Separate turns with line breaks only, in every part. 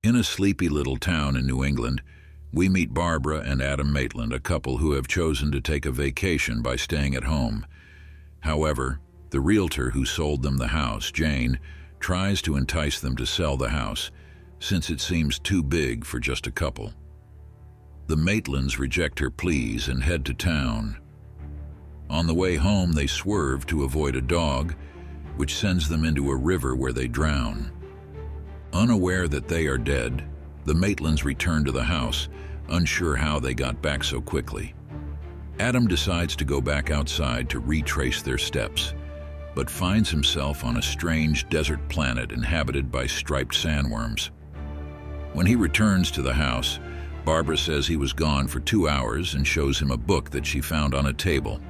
In a sleepy little town in New England, we meet Barbara and Adam Maitland, a couple who have chosen to take a vacation by staying at home. However, the realtor who sold them the house, Jane, tries to entice them to sell the house, since it seems too big for just a couple. The Maitlands reject her pleas and head to town. On the way home, they swerve to avoid a dog, which sends them into a river where they drown. Unaware that they are dead, the Maitlands return to the house, unsure how they got back so quickly. Adam decides to go back outside to retrace their steps, but finds himself on a strange desert planet inhabited by striped sandworms. When he returns to the house, Barbara says he was gone for 2 hours and shows him a book that she found on a table,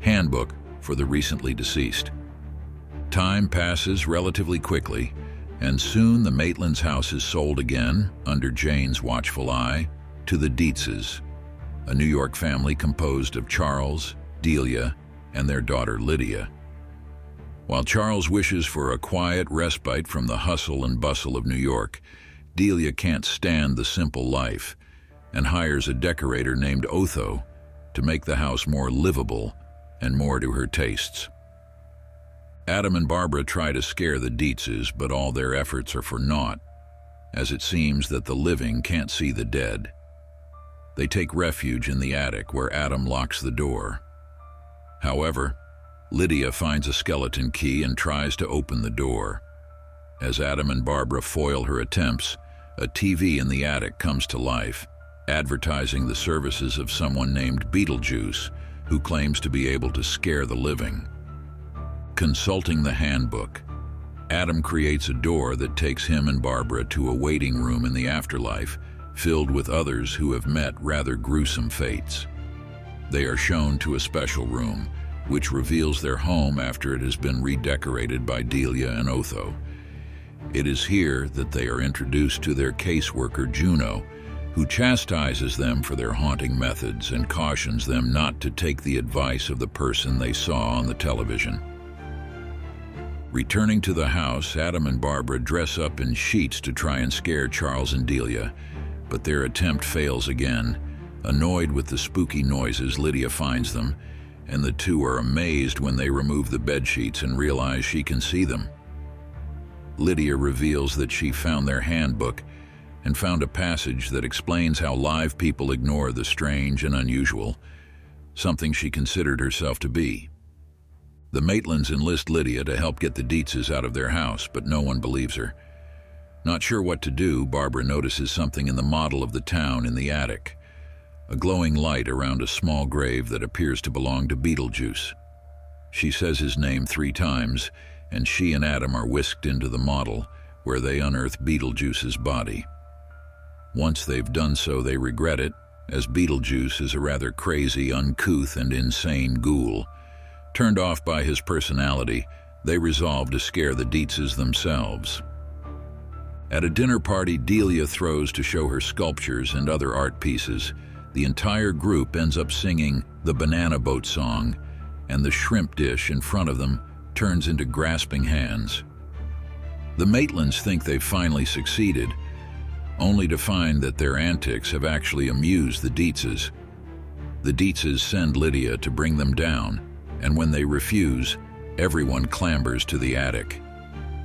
Handbook for the Recently Deceased. Time passes relatively quickly, and soon the Maitlands' house is sold again, under Jane's watchful eye, to the Dietzes, a New York family composed of Charles, Delia, and their daughter Lydia. While Charles wishes for a quiet respite from the hustle and bustle of New York, Delia can't stand the simple life and hires a decorator named Otho to make the house more livable and more to her tastes. Adam and Barbara try to scare the Dietzes, but all their efforts are for naught, as it seems that the living can't see the dead. They take refuge in the attic, where Adam locks the door. However, Lydia finds a skeleton key and tries to open the door. As Adam and Barbara foil her attempts, a TV in the attic comes to life, advertising the services of someone named Beetlejuice, who claims to be able to scare the living. Consulting the handbook, Adam creates a door that takes him and Barbara to a waiting room in the afterlife, filled with others who have met rather gruesome fates. They are shown to a special room, which reveals their home after it has been redecorated by Delia and Otho. It is here that they are introduced to their caseworker Juno, who chastises them for their haunting methods and cautions them not to take the advice of the person they saw on the television. Returning to the house, Adam and Barbara dress up in sheets to try and scare Charles and Delia, but their attempt fails again. Annoyed with the spooky noises, Lydia finds them, and the two are amazed when they remove the bedsheets and realize she can see them. Lydia reveals that she found their handbook and found a passage that explains how live people ignore the strange and unusual, something she considered herself to be. The Maitlands enlist Lydia to help get the Dietzes out of their house, but no one believes her. Not sure what to do, Barbara notices something in the model of the town in the attic, a glowing light around a small grave that appears to belong to Beetlejuice. She says his name 3 times, and she and Adam are whisked into the model, where they unearth Beetlejuice's body. Once they've done so, they regret it, as Beetlejuice is a rather crazy, uncouth, and insane ghoul. Turned off by his personality, they resolve to scare the Dietzes themselves. At a dinner party Delia throws to show her sculptures and other art pieces, the entire group ends up singing the Banana Boat song, and the shrimp dish in front of them turns into grasping hands. The Maitlands think they've finally succeeded, only to find that their antics have actually amused the Dietzes. The Dietzes send Lydia to bring them down, and when they refuse, everyone clambers to the attic.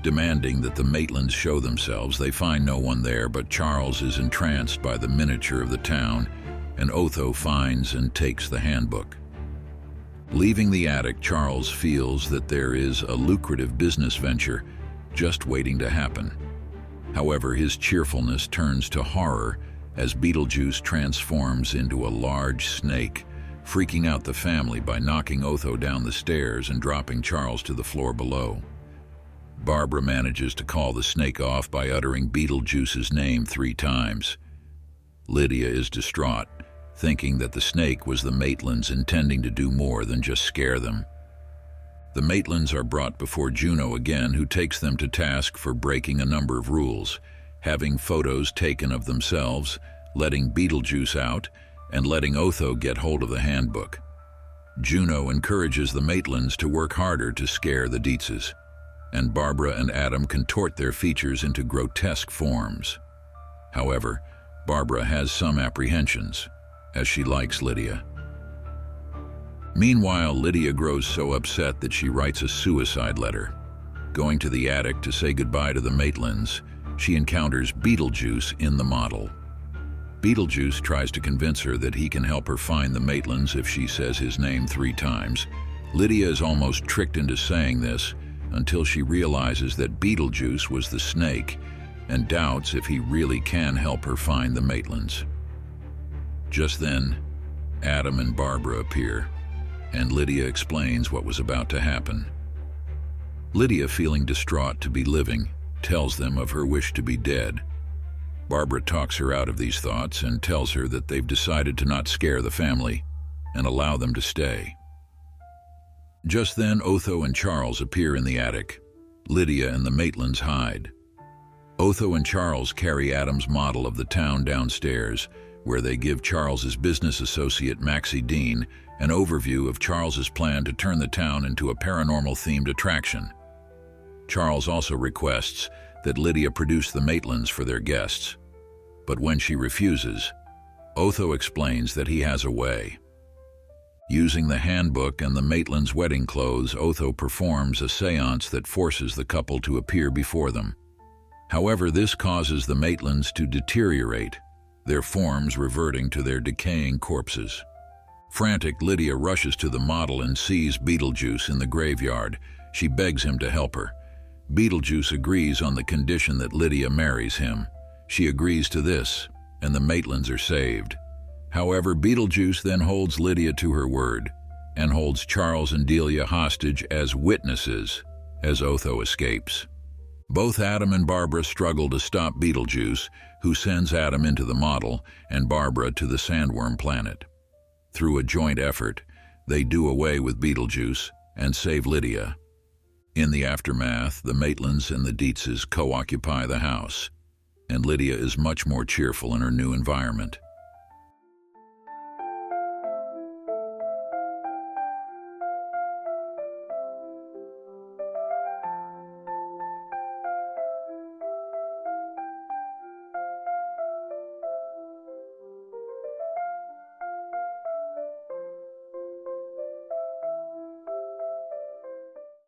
Demanding that the Maitlands show themselves, they find no one there, but Charles is entranced by the miniature of the town, and Otho finds and takes the handbook. Leaving the attic, Charles feels that there is a lucrative business venture just waiting to happen. However, his cheerfulness turns to horror as Beetlejuice transforms into a large snake, freaking out the family by knocking Otho down the stairs and dropping Charles to the floor below. Barbara manages to call the snake off by uttering Beetlejuice's name 3 times. Lydia is distraught, thinking that the snake was the Maitlands intending to do more than just scare them. The Maitlands are brought before Juno again, who takes them to task for breaking a number of rules, having photos taken of themselves, letting Beetlejuice out, and letting Otho get hold of the handbook. Juno encourages the Maitlands to work harder to scare the Dietzes, and Barbara and Adam contort their features into grotesque forms. However, Barbara has some apprehensions, as she likes Lydia. Meanwhile, Lydia grows so upset that she writes a suicide letter. Going to the attic to say goodbye to the Maitlands, she encounters Beetlejuice in the model. Beetlejuice tries to convince her that he can help her find the Maitlands if she says his name 3 times. Lydia is almost tricked into saying this until she realizes that Beetlejuice was the snake and doubts if he really can help her find the Maitlands. Just then, Adam and Barbara appear, and Lydia explains what was about to happen. Lydia, feeling distraught to be living, tells them of her wish to be dead. Barbara talks her out of these thoughts and tells her that they've decided to not scare the family and allow them to stay. Just then, Otho and Charles appear in the attic. Lydia and the Maitlands hide. Otho and Charles carry Adam's model of the town downstairs, where they give Charles's business associate Maxie Dean an overview of Charles's plan to turn the town into a paranormal-themed attraction. Charles also requests that Lydia produce the Maitlands for their guests. But when she refuses, Otho explains that he has a way. Using the handbook and the Maitlands' wedding clothes, Otho performs a seance that forces the couple to appear before them. However, this causes the Maitlands to deteriorate, their forms reverting to their decaying corpses. Frantic, Lydia rushes to the model and sees Beetlejuice in the graveyard. She begs him to help her. Beetlejuice agrees on the condition that Lydia marries him. She agrees to this, and the Maitlands are saved. However, Beetlejuice then holds Lydia to her word and holds Charles and Delia hostage as witnesses as Otho escapes. Both Adam and Barbara struggle to stop Beetlejuice, who sends Adam into the model and Barbara to the sandworm planet. Through a joint effort, they do away with Beetlejuice and save Lydia. In the aftermath, the Maitlands and the Dietzes co-occupy the house, and Lydia is much more cheerful in her new environment.